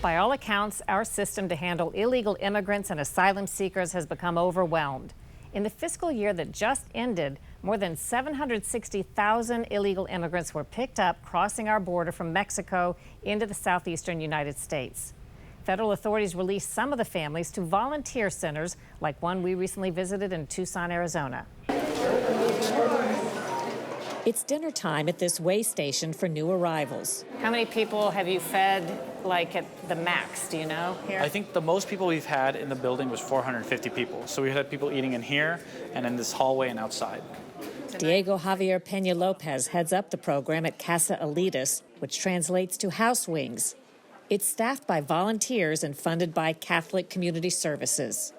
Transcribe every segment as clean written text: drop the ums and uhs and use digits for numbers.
By all accounts, our system to handle illegal immigrants and asylum seekers has become overwhelmed. In the fiscal year that just ended, more than 760,000 illegal immigrants were picked up crossing our border from Mexico into the southeastern United States. Federal authorities released some of the families to volunteer centers like one we recently visited in Tucson, Arizona. It's dinner time at this way station for new arrivals. How many people have you fed, like, at the max, do you know, here? I think the most people we've had in the building was 450 people. So we had people eating in here and in this hallway and outside. Diego Javier Peña Lopez heads up the program at Casa Elitis, which translates to House Wings. It's staffed by volunteers and funded by Catholic Community Services.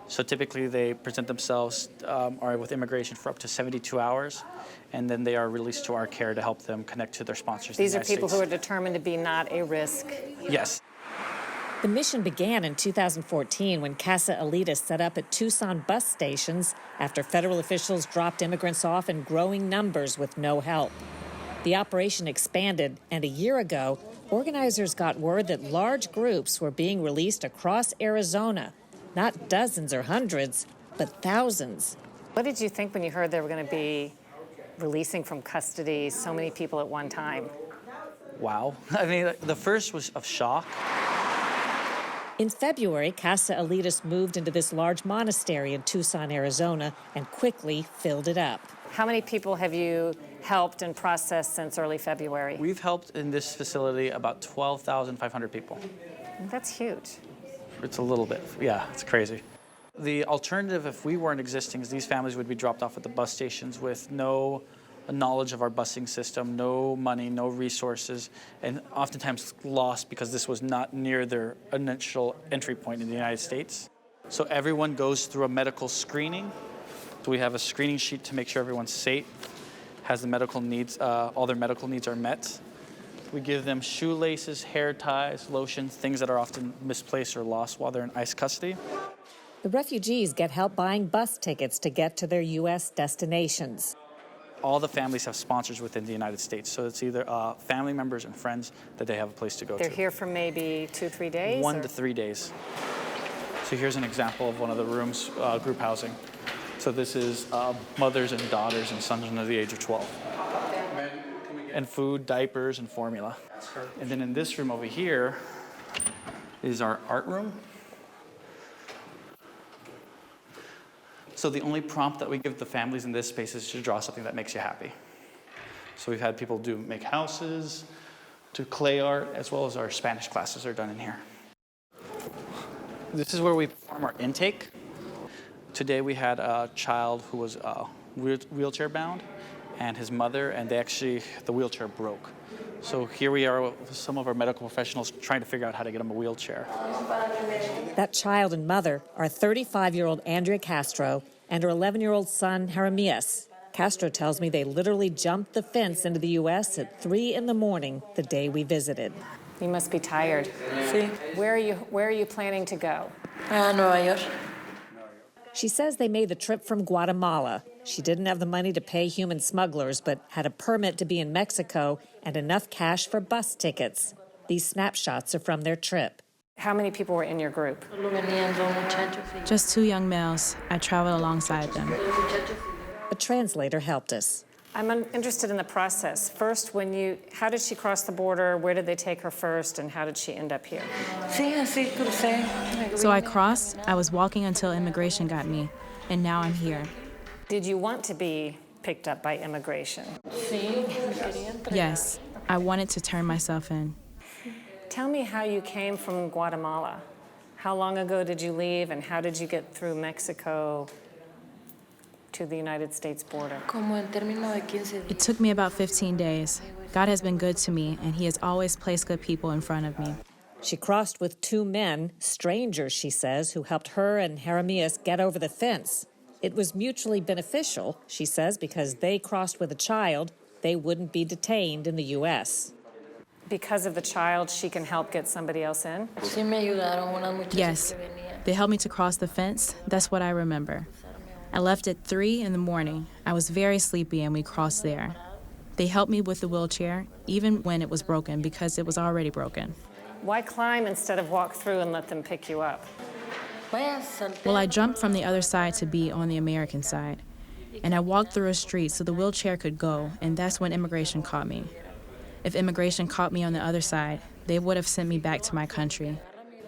So typically they present themselves are with immigration for up to 72 hours, and then they are released to our care to help them connect to their sponsors. These are people who are determined to be not a risk. Yes. The mission began in 2014 when Casa Elitis set up at Tucson bus stations after federal officials dropped immigrants off in growing numbers with no help. The operation expanded, and a year ago, organizers got word that large groups were being released across Arizona. Not dozens or hundreds, but thousands. What did you think when you heard they were going to be releasing from custody so many people at one time? Wow. I mean, the first was of shock. In February, Casa Elitis moved into this large monastery in Tucson, Arizona, and quickly filled it up. How many people have you helped and processed since early February? We've helped in this facility about 12,500 people. That's huge. It's a little bit, yeah, it's crazy. The alternative, if we weren't existing, is these families would be dropped off at the bus stations with no knowledge of our busing system, no money, no resources, and oftentimes lost because this was not near their initial entry point in the United States. So everyone goes through a medical screening. So we have a screening sheet to make sure everyone's safe, has the medical needs, all their medical needs are met. We give them shoelaces, hair ties, lotions, things that are often misplaced or lost while they're in ICE custody. The refugees get help buying bus tickets to get to their U.S. destinations. All the families have sponsors within the United States, so it's either family members and friends that they have a place to go to. They're here for maybe 2-3 days? 1 to 3 days. So here's an example of one of the rooms, group housing. So this is mothers and daughters and sons under the age of 12. And food, diapers, and formula. And then in this room over here is our art room. So the only prompt that we give the families in this space is to draw something that makes you happy. So we've had people make houses, do clay art, as well as our Spanish classes are done in here. This is where we perform our intake. Today we had a child who was wheelchair bound, and his mother, and the wheelchair broke. So here we are with some of our medical professionals trying to figure out how to get him a wheelchair. That child and mother are 35-year-old Andrea Castro and her 11-year-old son, Jeremias. Castro tells me they literally jumped the fence into the U.S. at 3 in the morning the day we visited. You must be tired. Sí. Where are you planning to go? Nueva York. She says they made the trip from Guatemala. She didn't have the money to pay human smugglers, but had a permit to be in Mexico and enough cash for bus tickets. These snapshots are from their trip. How many people were in your group? Just 2 young males. I traveled alongside them. A translator helped us. I'm interested in the process. First, how did she cross the border? Where did they take her first? And how did she end up here? So I crossed. I was walking until immigration got me, and now I'm here. Did you want to be picked up by immigration? Yes, I wanted to turn myself in. Tell me how you came from Guatemala. How long ago did you leave, and how did you get through Mexico to the United States border? It took me about 15 days. God has been good to me, and he has always placed good people in front of me. She crossed with 2 men, strangers, she says, who helped her and Jeremias get over the fence. It was mutually beneficial, she says, because they crossed with a child. They wouldn't be detained in the U.S. Because of the child, she can help get somebody else in? Yes, they helped me to cross the fence. That's what I remember. I left at 3 in the morning. I was very sleepy, and we crossed there. They helped me with the wheelchair, even when it was broken, because it was already broken. Why climb instead of walk through and let them pick you up? Well, I jumped from the other side to be on the American side. And I walked through a street so the wheelchair could go, and that's when immigration caught me. If immigration caught me on the other side, they would have sent me back to my country.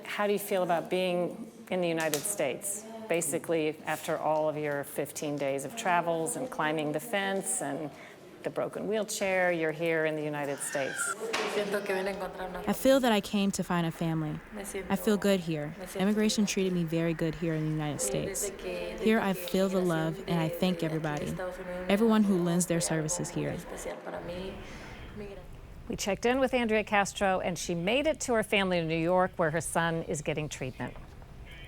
How do you feel about being in the United States? Basically, after all of your 15 days of travels and climbing the fence and the broken wheelchair, you're here in the United States. I feel that I came to find a family. I feel good here. Immigration treated me very good here in the United States. Here I feel the love, and I thank everybody, everyone who lends their services here. We checked in with Andrea Castro, and she made it to her family in New York, where her son is getting treatment.